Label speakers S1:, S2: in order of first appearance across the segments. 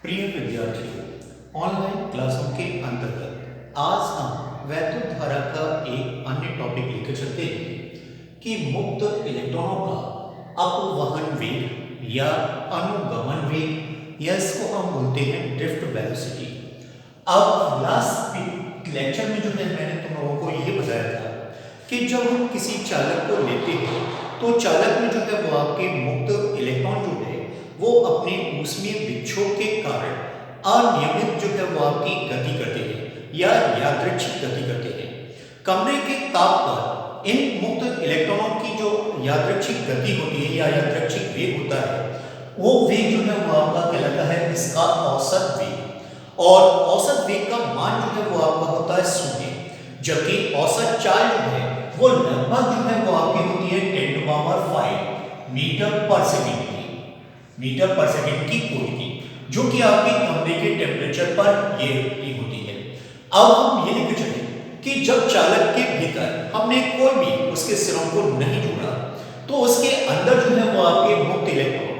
S1: प्रिय विद्यार्थियों, ऑनलाइन क्लासों के अंतर्गत आज हम वैद्युत धारा का एक अन्य टॉपिक लेकर चलते हैं कि मुक्त इलेक्ट्रॉनों का अपवहन वेग या अनुगमन वेग या इसको हम बोलते हैं ड्रिफ्ट वेलोसिटी। अब लास्ट लेक्चर में जो है मैंने तुम लोगों को ये बताया था कि जब हम किसी चालक को लेते हैं तो चालक में जो है वो आपके मुक्त इलेक्ट्रॉन जो है वो अपने ऊष्मीय विक्षोभ के कारण अनियमित जो है वो आपकी गति करते हैं या यादृच्छिक गति करते हैं। कमरे के ताप पर इन मुक्त इलेक्ट्रॉनों की जो यादृच्छिक गति होती है या यादृच्छिक वेग होता है वो वेग जो है वो आपका कहलाता है इसका औसत वेग। और औसत वेग का मान जो है वो आपका होता है 0, जबकि औसत चाल जो है वो लगभग जो है वो आपकी होती है 10⁵ मीटर पर सेकंड की कोटि की, जो कि आपके कमरे के टेम्परेचर पर ये होती है। अब हम ये लिख चले कि जब चालक के भीतर हमने कोई भी उसके सिरों को नहीं जोड़ा तो उसके अंदर जो है वो आपके मुक्त इलेक्ट्रॉन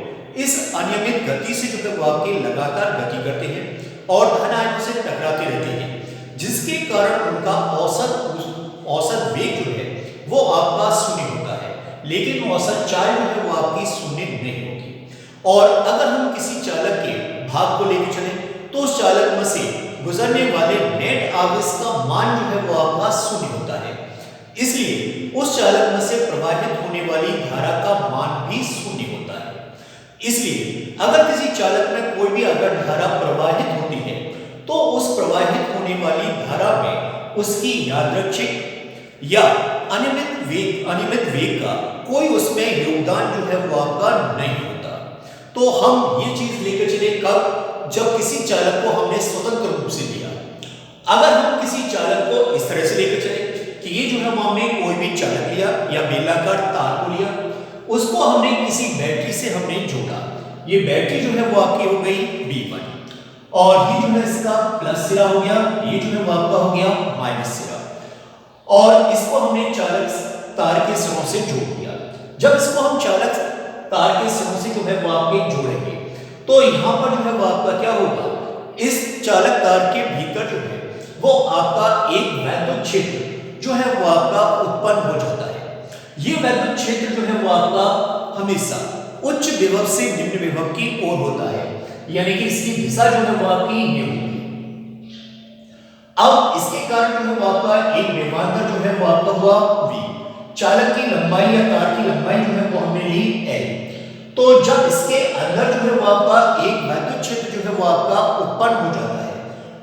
S1: इस अनियमित गति से जो है वो आपके लगातार गति करते हैं और धन आयनों से टकराते रहते हैं, जिसके कारण उनका औसत वेग जो है वो आपका 0 होता है, लेकिन औसत चाल जो है वो आपकी 0 नहीं होती। और अगर हम किसी चालक के भाग को लेकर चले तो उस चालक में से गुजरने वाले नेट आवेश का मान जो है वो आपका 0 होता है, इसलिए उस चालक में से प्रवाहित होने वाली धारा का मान भी 0 होता है। इसलिए अगर किसी चालक में कोई भी अगर धारा प्रवाहित होती है तो उस प्रवाहित होने वाली धारा में उसकी यादृच्छिक या अनियमित वेग का कोई उसमें योगदान जो है वो आपका नहीं होता। तो हम ये चीज लेकर चले कब, जब किसी चालक को हमने स्वतंत्र रूप से लिया। अगर हम किसी चालक को इस तरह से लेकर चले कि ये जो है हमने कोई भी चालक लिया या बेलनाकार तार को लिया, उसको हमने किसी बैटरी से हमने जोड़ा। ये बैटरी जो है वो आपकी हो गई B1 और ये जो है इसका प्लस सिरा हो गया, ये जो है वो आपका हो गया माइनस सिरा, और इसको हमने चालक तार के सिरों से जोड़ दिया। जब इसको हम चालक तार के सिरों से जो है वो आपके जोड़ेंगे तो यहाँ पर जो है वो आपका क्या होगा, इस चालक तार के भीतर जो है वो आपका एक वैद्युत क्षेत्र जो है वो आपका उत्पन्न हो जाता है। ये वैद्युत क्षेत्र जो है वो आपका हमेशा उच्च विभव से निम्न विभव की ओर होता है, यानी कि इसकी दिशा जो है वो आपकी ये होगी। अब इसके कारण जो है वो आपका एक विभवांतर जो है वो आपका हुआ V, चालक की लंबाई या तार की लंबाई जो है वो हमने ली L। तो जब इसके अंदर जो है वो आपका एक वैद्युत क्षेत्र जो है वो आपका उत्पन्न हो जाता है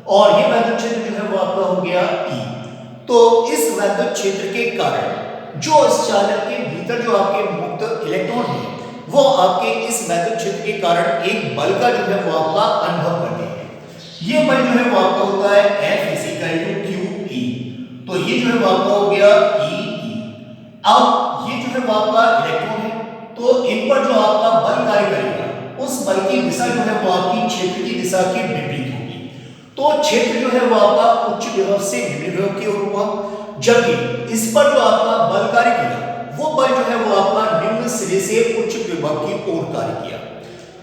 S1: और ये वैद्युत क्षेत्र जो है वो आपका हो गया E। तो इस वैद्युत क्षेत्र के कारण जो इस चालक के भीतर जो आपके मुक्त इलेक्ट्रॉन है वो आपके इस वैद्युत क्षेत्र के कारण एक बल का जो है वो आपका अनुभव करते हैं। ये बल जो है वो आपका होता है F = QE। तो ये जो है वो आपका हो गया E। अब ये जो है वो आपका इलेक्ट्रॉन है तो इन पर जो आपका बल कार्य करेगा उस बल की दिशा जो है वो आपकी क्षेत्र की दिशा के विपरीत होगी। तो क्षेत्र जो है वो आपका उच्च विभव से निम्न विभव की ओर हुआ, जबकि इस पर जो आपका बल कार्य किया वो बल जो है वो आपका निम्न सिरे से उच्च विभव की ओर कार्य किया।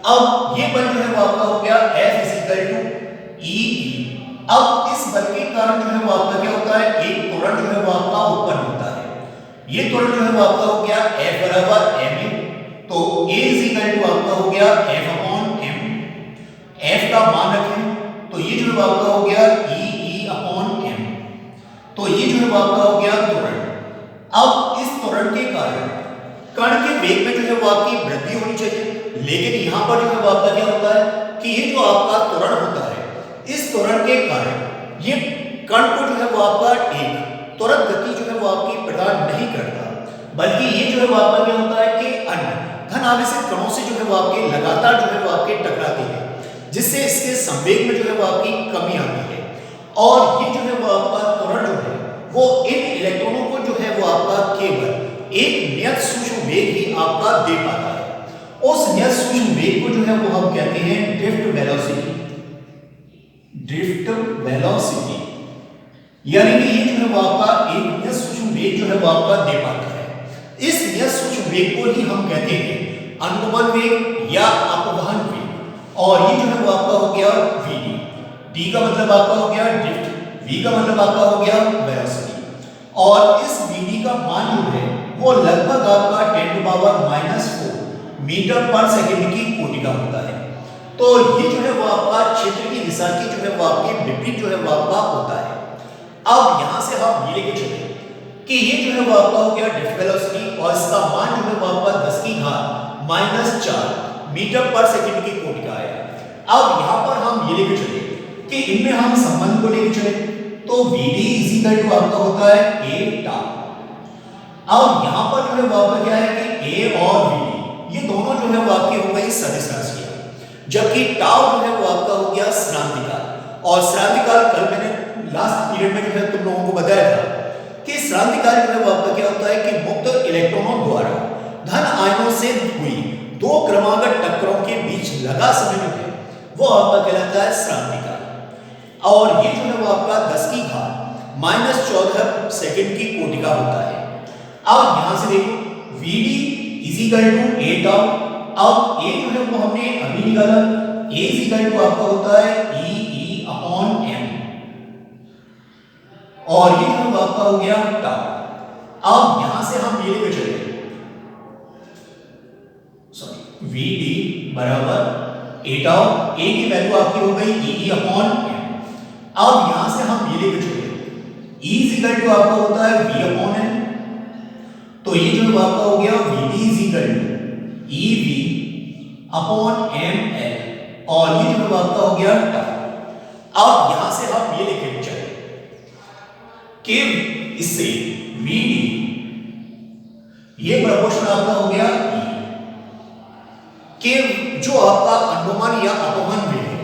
S1: अब ये बल जो है वो आपका हो गया F = E। अब इस बल के कारण जो है वो आपका क्या होता है, एक त्वरण जो है वो आपका उत्पन्न होता है। ये त्वरण जो है वो आपका हो गया F = mu। तो A = आपका हो गया F/m। F का मान रखें तो ये जो है आपका हो गया E/m। तो ये जो है आपका हो गया त्वरण। अब इस त्वरण के कारण कण के वेग में जो है वो आपकी वृद्धि होनी चाहिए, लेकिन यहाँ पर जो है वो आपका क्या होता है कि ये जो आपका त्वरण होता है इस त्वरण के कारण ये कण को जो है वो आपका एक त्वरित गति जो है वो आपकी प्रदान नहीं करता, बल्कि ये जो है वो आपका क्या होता है कि अन्य धन आवेशित कणों से जो है वो आपके लगातार जो है वो आपके टकराते हैं, जिससे इसके संवेग में जो है वो आपकी कमी आती है। और ये जो है वो आपका त्वरण जो है वो इन इलेक्ट्रॉनों को जो है वो आपका केवल एक नियत सूक्ष्म वेग ही आपका दे पाता है। उस नियत सूक्ष्म वेग को जो है वो हम कहते हैं ड्रिफ्ट वेलोसिटी। यानी कि ये जो है वो आपका एक नियत सूक्ष्म वेग जो है वो आपका दे पाता है। इस नियत सूक्ष्म वेग को ही हम कहते हैं अनुगमन वेग या अपवहन वेग। और ये जो है वो आपका हो गया vd। d का मतलब आपका हो गया ड्रिफ्ट, v का मतलब आपका हो गया वेलोसिटी। और इस vd का मान जो है वो लगभग आपका 10⁻⁻⁴ मीटर पर सेकंड की कोटि का होता है। तो ये जो है वो आपका क्षेत्र की दिशा की जो है वो आपके विपरीत जो है वो आपका होता है। अब यहां से हम ये लेके चले कि ये जो है वो आपका हो गया ड्रिफ्ट वेलोसिटी और इसका मान जो है वो आपका 10⁻⁻⁴ मीटर पर सेकंड की कोटि का आया। अब यहां पर हम ये लेके चले कि इनमें हम संबंध को लेके चले तो vd = आपका होता है a टाउ। अब यहां पर जो है वो आपका क्या है कि a और vd ये दोनों जो है वो आपकी हो गई सदिश राशियां, जबकि टाउ जो है वो आपका हो गया श्रांतिकाल। और श्रांतिकाल कल मैंने लास्ट पीरियड में जो है तुम लोगों को बताया था कि श्रांतिकाल जो है वो आपका क्या होता है कि मुक्त इलेक्ट्रॉनों द्वारा धन आयनों से हुई दो क्रमागत टक्करों के बीच लगा समय जो है वो आपका कहलाता है श्रांतिकाल। और ये जो है वो आपका 10⁻⁻14 सेकंड की कोटि का होता है। अब यहां से देखो vd = a टाउ। अब a जो है वो हमने अभी निकाला, a = आपका होता है E/m और ये जो आपका हो गया टाउ। अब यहां से हम ये लेके चले vd = a टाउ, a की वैल्यू आपकी हो गई E/m। अब यहां से हम ये लेके चले E = आपका होता है v/n। तो ये जो आपका हो गया vd = ev/ml और ये जो आपका हो गया टाउ। अब यहां से हम ये लेके चले कि इससे vd ये प्रोपोर्शन आपका हो गया e कि जो आपका अनुमान या अपवहन वेग है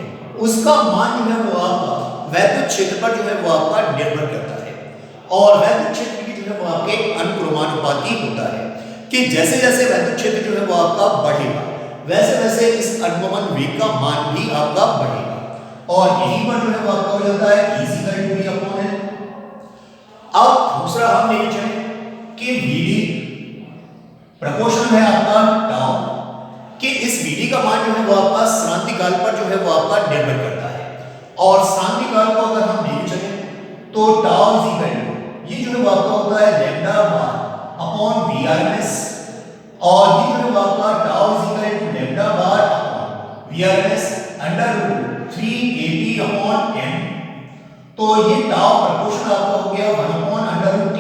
S1: उसका मान जो है वो आपका वैद्युत क्षेत्र पर जो है वो आपका निर्भर करता है। और वैद्युत क्षेत्र की जो है वो आपके अनुक्रमानुपाती होता है कि जैसे जैसे वैद्युत क्षेत्र जो है वो आपका बढ़ेगा वैसे वैसे इस अनुमान वेग का मान भी आपका बढ़ेगा। और यही पर जो है वो आपका हो जाता है E = v/n। अब दूसरा हम लेके चले कि vd प्रोपोर्शनल है आपका टाउ कि इस vd का मान जो है वो आपका श्रांतिकाल पर जो है वो आपका निर्भर करता है। और श्रांतिकाल को अगर हम लेके चले तो टाउ ये जो है वो आपका होता है λ/Vrms और ये जो है वो आपका टाउ λ/Vrms √3kT/m। तो ये टाउ प्रोपोर्शनल आपका हो गया 1/√t।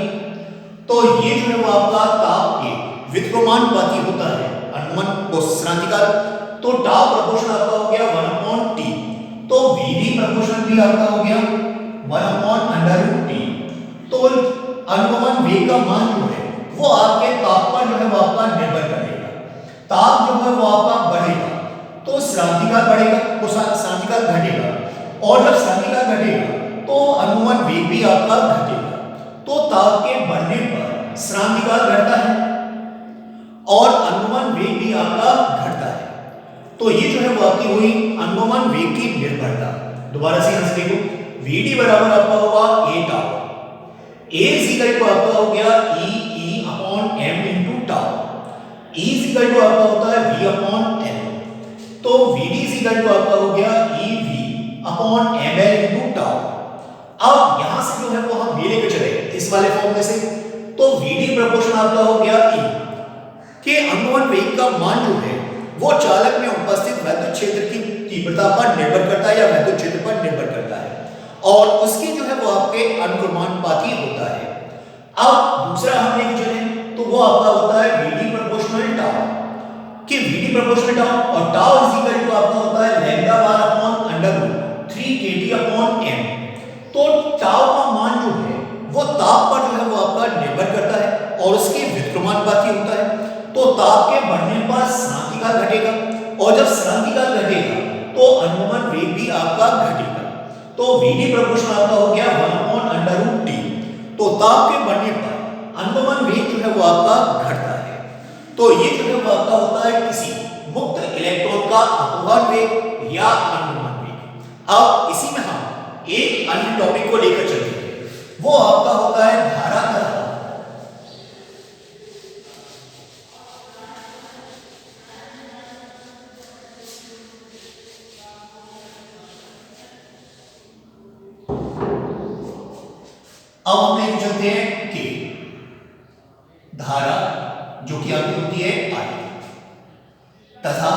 S1: तो ये जो है वो आपका ताप के व्युत्क्रमानुपाती होता है अनुमान को श्रांतिकाल। तो टाउ प्रोपोर्शनल आपका हो गया 1/t। तो vd प्रोपोर्शनल भी आपका हो गया 1/√t। तो अनुमान वेग का मान जो है वो आपके ताप पर जो है वो आपका निर्भर करेगा। ताप जो है वो आपका बढ़ेगा तो श्रांतिकाल बढ़ेगा, तो श्रांतिकाल घटेगा और जब श्रांतिकाल घटेगा तो अनुमान वेग भी आपका घटेगा। तो ताप के बढ़ने पर श्रांतिकाल घटता है और अनुमान वेग भी आपका घटता है। तो ये जो है वो आपकी हुई अनुमान वेग की निर्भरता। दोबारा से यहां से देखो vd बराबर आपका होगा a टाउ, a = आपका हो गया E/m × टाउ, E = आपका होता है v/n। तो vd = आपका हो गया ev/ml × टाउ। अब यहां से जो है वो हम ये लेकर चले इस वाले फॉर्म में से तो vd प्रोपोर्शनल आपका हो गया e के अनुमान वेग का मान जो है वो चालक में उपस्थित वैद्युत क्षेत्र की तीव्रता पर निर्भर करता है या वैद्युत क्षेत्र पर निर्भर करता है और उसकी जो है वो आपके अनुक्रमानुपाती होता है। अब दूसरा हम लेके चले तो वो आपका होता है vd प्रोपोर्शनल टाउ कि vd प्रोपोर्शनल टाउ और टाउ आपका होता है λ/√3kT/m। तो टाउ का मान जो है वो ताप पर जो है वो आपका निर्भर करता है और उसके व्युत्क्रमानुपाती होता है। तो ताप के बढ़ने पर श्रांतिकाल घटेगा और जब श्रांतिकाल घटेगा तो अनुमान वेग भी आपका घटेगा। तो vd प्रोपोर्शनल आपका हो गया 1/√t। तो ताप के बढ़ने पर अनुमान वेग जो है वो आपका घटता है। तो ये जो है वो आपका होता है किसी मुक्त इलेक्ट्रॉन का अपवहन वेग या अनुमान वेग। अब इसी में हम एक अन्य टॉपिक को लेकर चलते हैं, वो आपका होता है धारा का। अब हम लेके चलते हैं कि धारा जो कि आपकी होती है I तथा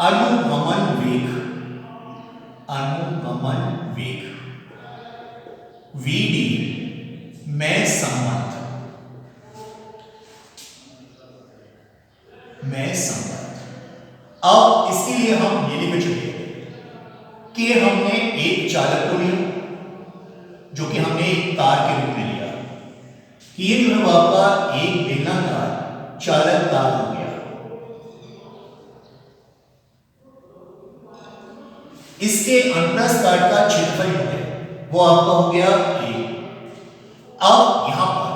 S1: अनुगमन वेग VD में संबंध अब इसके लिए हम ये लिख चुके कि हमने एक चालक को लिया जो कि हमने एक तार के रूप में लिया कि ये जो है वो आपका एक बेलनाकार चालक तार हो गया। इसके अनुप्रस्थ काट का क्षेत्रफल जो है वो आपका हो गया A। अब यहां पर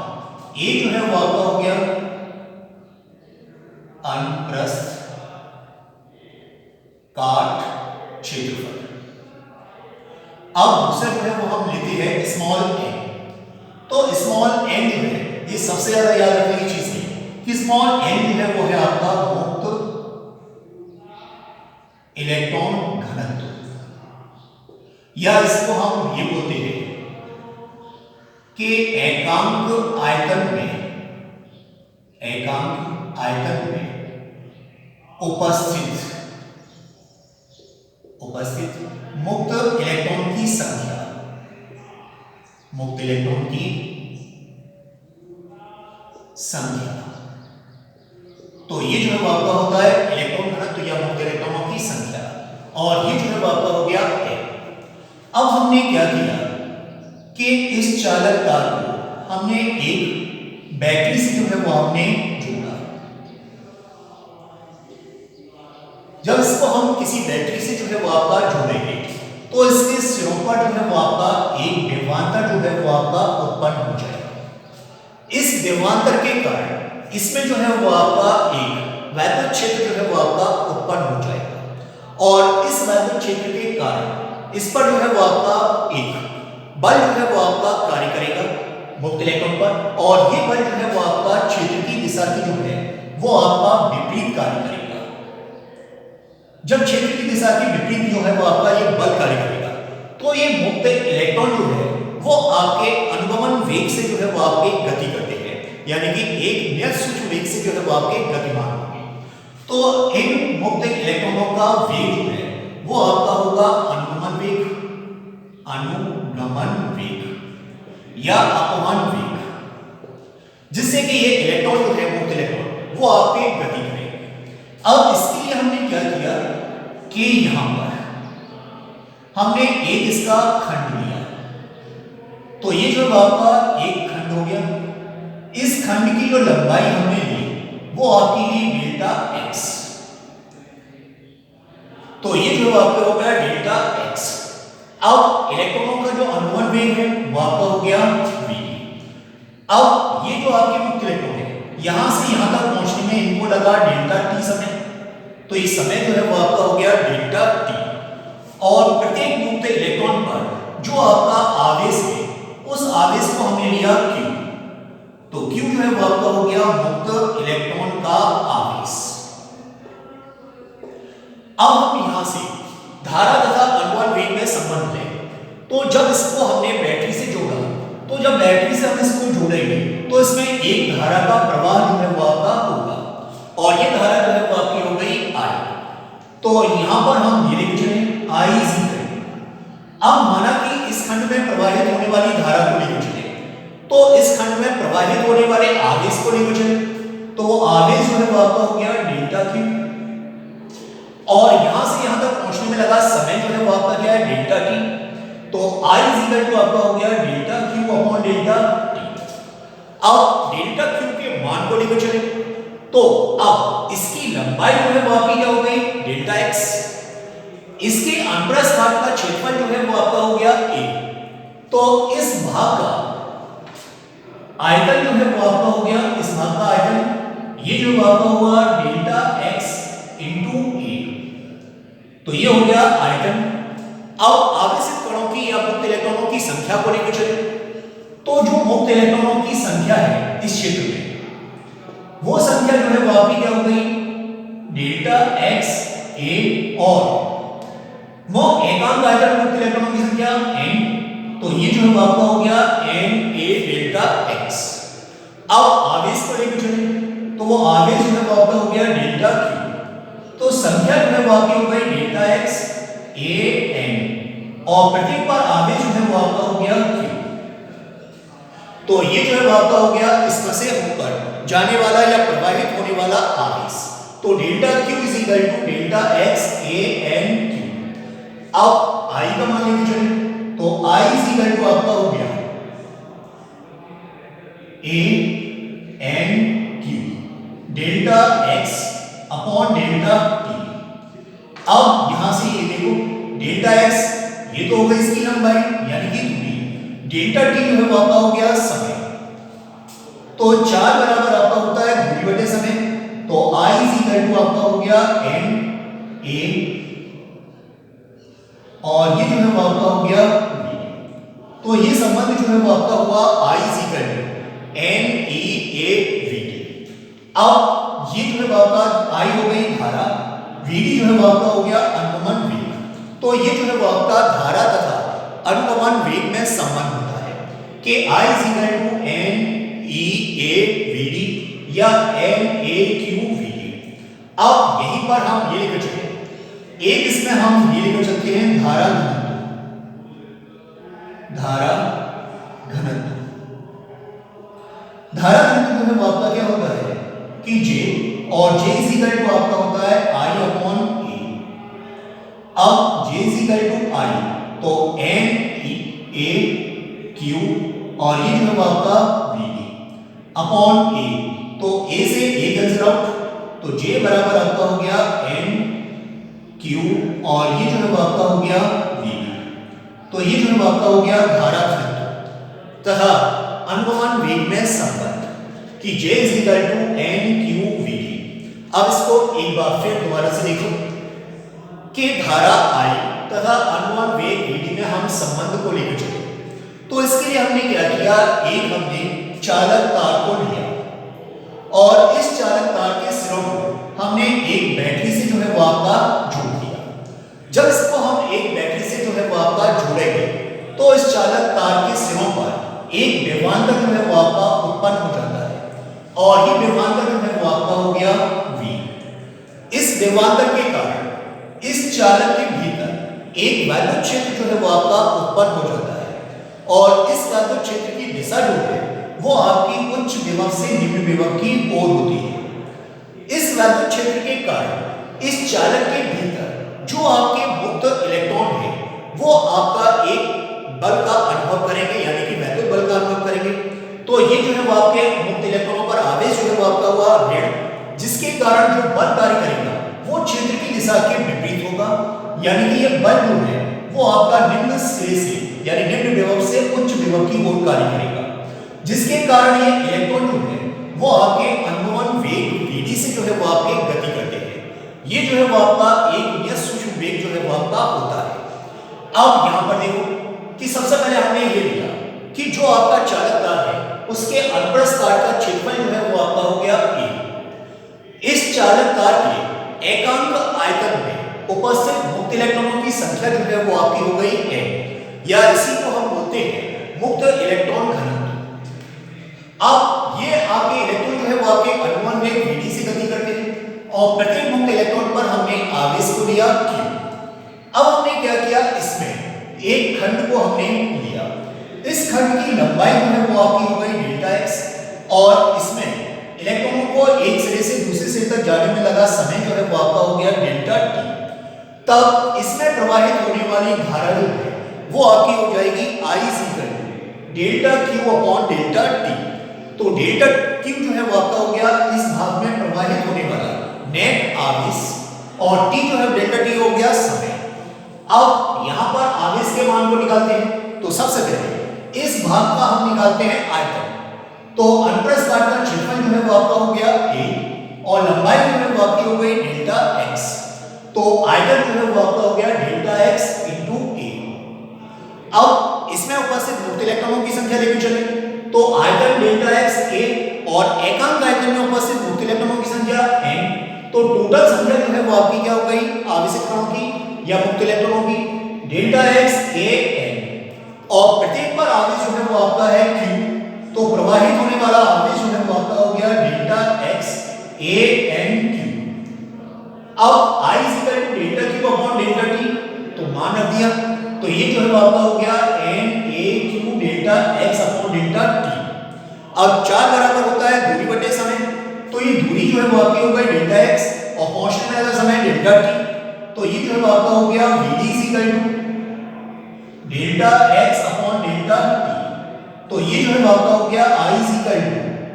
S1: A जो है वो आपका हो गया अनुप्रस्थ काट क्षेत्रफल। अब दूसरा जो है वो हम लेते हैं स्मॉल n। तो स्मॉल n जो है ये सबसे ज्यादा याद रखने की चीज है कि स्मॉल n जो है वो है आपका मुक्त इलेक्ट्रॉन घनत्व, या इसको हम ये बोलते हैं कि एकांक आयतन में उपस्थित मुक्त इलेक्ट्रॉन की संख्या, तो ये जो है वो आपका होता है इलेक्ट्रॉन घनत्व या मुक्त इलेक्ट्रॉनों की संख्या, और ये जो है वो आपका हो गया N। अब हमने क्या किया कि इस चालक तार को हमने एक बैटरी से जो है वो हमने जोड़ा। जब इसको हम किसी बैटरी से जो है वो आपका जोड़ेंगे तो इसके सिरों पर जो है वो आपका एक विभवांतर जो है वो आपका उत्पन्न हो जाएगा। इस विभवांतर के कारण इसमें जो है वो आपका एक वैद्युत क्षेत्र जो है वो आपका उत्पन्न हो जाएगा, और इस वैद्युत क्षेत्र के कारण इस पर जो है वो आपका एक बल जो है वो आपका कार्य करेगा मुक्त इलेक्ट्रॉन पर, और ये बल जो है वो आपका क्षेत्र की दिशा की जो है वो आपका विपरीत कार्य करेगा। जब क्षेत्र की दिशा की विपरीत जो है वो आपका ये बल कार्य करेगा तो ये मुक्त इलेक्ट्रॉन जो है वो आपके अनुगमन वेग से जो है वो आपके गति करते हैं, यानी कि एक नियत सूक्ष्म वेग से जो है वो आपके गतिमान होंगे। तो इन मुक्त इलेक्ट्रॉनों का वेग जो है वो आपका होगा अनुगमन वेग या अपमान वेग, जिससे कि ये इलेक्ट्रॉन जो है मुक्त इलेक्ट्रॉन वो आपके गति करेंगे। अब इसके लिए हमने क्या किया कि यहां पर हमने एक इसका खंड लिया, तो ये जो आपका एक खंड हो गया। इस खंड की जो लंबाई हमने ली वो आपकी ली डेल्टा x, तो ये जो आपका हो गया डेल्टा x। अब इलेक्ट्रॉनों का जो अनुगमन वेग है वो आपका हो गया v। अब ये जो आपके मुक्त इलेक्ट्रॉन है यहां से यहां तक पहुंचने में इनको लगा डेल्टा t समय, तो ये समय जो है वो आपका हो गया डेल्टा t, और प्रत्येक मुक्त इलेक्ट्रॉन पर जो आपका आवेश है उस आवेश को हमने लिया q, तो q जो है वो आपका हो गया मुक्त इलेक्ट्रॉन का आवेश। अब हम यहां से धारा तथा अनुगमन वेग में संबंध लें, तो जब इसको हमने बैटरी से जोड़ा, तो जब बैटरी से हम इसको जोड़ेंगे तो इसमें एक धारा का प्रवाह जो है वो आपका होगा, और ये धारा जो है वो आपकी हो गई I। तो यहां पर हम ये लिख चले I is equal। अब माना कि इस खंड में प्रवाहित होने वाली धारा को लेकर चले, तो इस खंड में प्रवाहित होने वाले आवेश को लेकर चले, तो वो आवेश जो है वो आपका हो गया डेल्टा q, और यहां से यहां तक पहुंचने में लगा समय जो है वो आपका क्या है डेल्टा t, तो I is equal to आपका हो गया delta q upon delta t। अब डेल्टा q के मान को लेकर चले, तो अब इसकी लंबाई जो है वो आपकी क्या हो गई डेल्टा x, इसके अनुप्रस्थ काट का क्षेत्रफल जो है वो आपका हो गया a, तो इस भाग का आयतन जो है वो आपका हो गया, इस भाग का आयतन ये जो आपका हुआ डेल्टा x इंटू a, तो ये हो गया आयतन। अब आवेशित कणों की या मुक्त इलेक्ट्रॉनों की संख्या को लेकर चले, तो जो मुक्त इलेक्ट्रॉनों की संख्या है इस क्षेत्र में वो संख्या जो है वो आपकी क्या हो गई डेल्टा x a, और वो एकांक आयतन मुक्त इलेक्ट्रॉनों की संख्या n, तो ये जो है वो आपका हो गया एन ए डेल्टा एक्स। अब आवेश को लेकर चले तो वो आवेश जो है वो आपका हो गया डेल्टा क्यू। तो संख्या जो है वो आपकी हो गई डेल्टा एक्स ए एन और प्रत्येक बार आवेश जो है वो आपका हो गया क्यू। तो ये जो है वो आपका हो गया इसमें से होकर जाने वाला या प्रवाहित होने वाला आवेश। तो delta q is equal to delta x A n q. अब आई का मान लेके चले तो आई इज इक्वल टू आपका हो गया a n q delta x upon delta t. अब यहां से ये देखो डेल्टा एक्स ये तो हो गई इसकी लंबाई यानी कि दूरी, डेल्टा टी जो है वो आपका हो गया समय। तो 4 बराबर आपका होता है दूरी बटे समय। तो I इज इक्वल टू आपका हो गया n a और ये जो है वो आपका हो गया v। तो ये संबंध जो है वो आपका हुआ I is equal to n e a v t। अब ये जो है वो आपका I हो गई धारा, v d जो है वो आपका हो गया अनुगमन वेग। तो ये जो है वो आपका धारा तथा अनुगमन वेग में संबंध होता है कि I is equal to n e a v d या n a q v d। अब यहीं पर हम ये लेकर चलते एक इसमें हम ये लेकर चलते हैं धारा घनत्व। धारा घनत्व धारा घनत्व जो है वो आपका क्या होता है कि J और J इज इक्वल टू आपका होता है I अपॉन A। अब J is equal to I तो n a q और ये जो है वो आपका v d अपॉन A। तो A से A कैंसिल आउट तो J बराबर आपका हो गया n q और ये जो है वो आपका हो गया v d। तो ये जो है वो आपका हो गया धारा घनत्व तथा अनुगमन वेग में संबंध कि J is equal to n q v d। अब इसको एक बार फिर दोबारा से देखो कि धारा I तथा अनुगमन वेग v d में हम संबंध को लेकर चले। तो इसके लिए हमने क्या किया, एक हमने चालक तार को लिया और इस चालक तार के सिरों को हमने एक बैटरी से जो है वो आपका जोड़ दिया। जब इसको हम एक बैटरी से जो है वो आपका जोड़ेंगे तो इस चालक तार के सिरों पर एक विभवांतर जो है वो आपका उत्पन्न हो जाता है और ये विभवांतर जो है वो आपका हो गया V। इस विभवांतर के कारण इस चालक के भीतर एक वैद्युत क्षेत्र जो है वो आपका उत्पन्न हो जाता है और इस वैद्युत क्षेत्र की दिशा जो है वो आपकी उच्च विभव से निम्न विभव की ओर होती है। इस वैद्युत क्षेत्र के कारण इस चालक के भीतर जो आपके मुक्त इलेक्ट्रॉन है वो आपका एक बल का अनुभव करेंगे यानी कि वैद्युत बल का अनुभव करेंगे। तो ये जो है वो आपके मुक्त इलेक्ट्रॉनों पर आवेश जो है वो आपका हुआ ऋण, जिसके कारण जो बल कार्य करेगा वो क्षेत्र की दिशा के विपरीत होगा यानी कि ये बल जो है वो आपका निम्न सिरे से यानी निम्न विभव से उच्च विभव की ओर कार्य करेगा, जिसके कारण ये इलेक्ट्रॉन जो है वो आपके अनुगमन वेग vd से जो है वो आपके गति करते हैं। ये जो है वो आपका एक या सूक्ष्म वेग जो है वो आपका होता है। अब यहां पर देखो कि सबसे पहले हमने ये लिया कि जो आपका चालक तार है उसके अनुप्रस्थ तार का क्षेत्रफल जो है वो आपका हो गया a। इस चालक तार के एकांक आयतन में उपस्थित मुक्त इलेक्ट्रॉनों की संख्या जो है वो आपकी हो गई n या इसी को हम बोलते हैं मुक्त इलेक्ट्रॉन घनत्व। अब ये आपके इलेक्ट्रॉन जो है वो आपके अनुगमन वेग vd से गति करते हैं और प्रत्येक मुक्त इलेक्ट्रॉन पर हमने आवेश को लिया q। अब हमने क्या किया, इसमें एक खंड को हमने लिया, इस खंड की लंबाई जो है वो आपकी हो गई डेल्टा x और इसमें इलेक्ट्रॉनों को एक सिरे से दूसरे सिरे तक जाने में लगा समय जो है वो आपका हो गया डेल्टा t। तब इसमें प्रवाहित होने वाली धारा जो है वो आपकी हो जाएगी I delta q upon delta t। तो डेल्टा q जो है वो आपका हो गया इस भाग में प्रवाहित होने वाला नेट आवेश और t जो है डेल्टा t हो गया समय। अब यहां पर आवेश के मान को निकालते हैं तो सबसे पहले इस भाग का हम निकालते हैं आयतन। तो अनुप्रस्थ काट का क्षेत्रफल जो है वो आपका हो गया a और लंबाई जो है वो आपकी हो गई डेल्टा x। तो आयतन जो है वो आपका हो गया डेल्टा x इंटू a। अब इसमें उपस्थित मुक्त इलेक्ट्रॉनों की संख्या लेकर चले तो आयतन डेल्टा x a और एकांक आयतन में उपस्थित मुक्त इलेक्ट्रॉनों की संख्या n। तो टोटल संख्या जो है वो आपकी क्या हो गई आवेशित कणों की या मुक्त इलेक्ट्रॉनों की डेल्टा x a n और प्रत्येक वो आपका है Q, तो प्रवाहित होने वाला आवेश जो है वो आपका हो गया delta x a n q। अब I delta Q upon delta T, तो मान रख दिया, तो ये जो है वो आपका हो गया n a q delta x upon delta T। अब 4 बराबर होता है दूरी बटे समय, तो ये दूरी जो है वो आपकी हो गई डेल्टा x और पहुंचने वाला समय डेल्टा T, तो ये जो है वो आपका हो गया Vd delta x upon delta T, तो ये जो है वो आपका हो गया I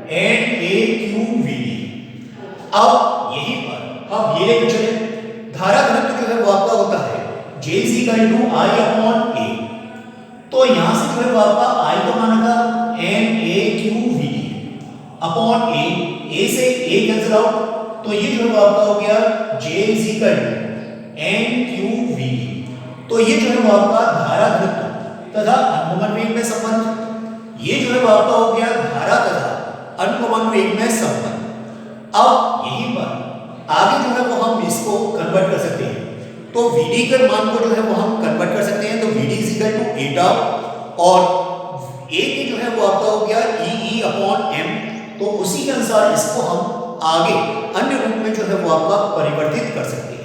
S1: n a q Vd। अब यहीं पर अब ये लेकर चले, धारा घनत्व जो है वो आपका होता है J I अपॉन a, तो यहां से जो है वो आपका I का मान का n a q Vd upon a से a कैंसिल आउट, तो ये जो है वो आपका हो गया J n q Vd, तो ये जो है वो आपका धारा घनत्व तथा अनुगमन वेग में संबंध, ये जो है वो आपका हो गया धारा तथा अनुगमन वेग में संबंध। अब यहीं पर आगे जो है वो हम इसको कन्वर्ट कर सकते हैं, तो Vd के मान को जो है वो हम कन्वर्ट कर सकते हैं, तो Vd एटा और a की जो है वो आपका हो गया E अपॉन m, तो उसी के अनुसार इसको हम आगे अन्य रूप में जो है वो आपका परिवर्तित कर सकते हैं।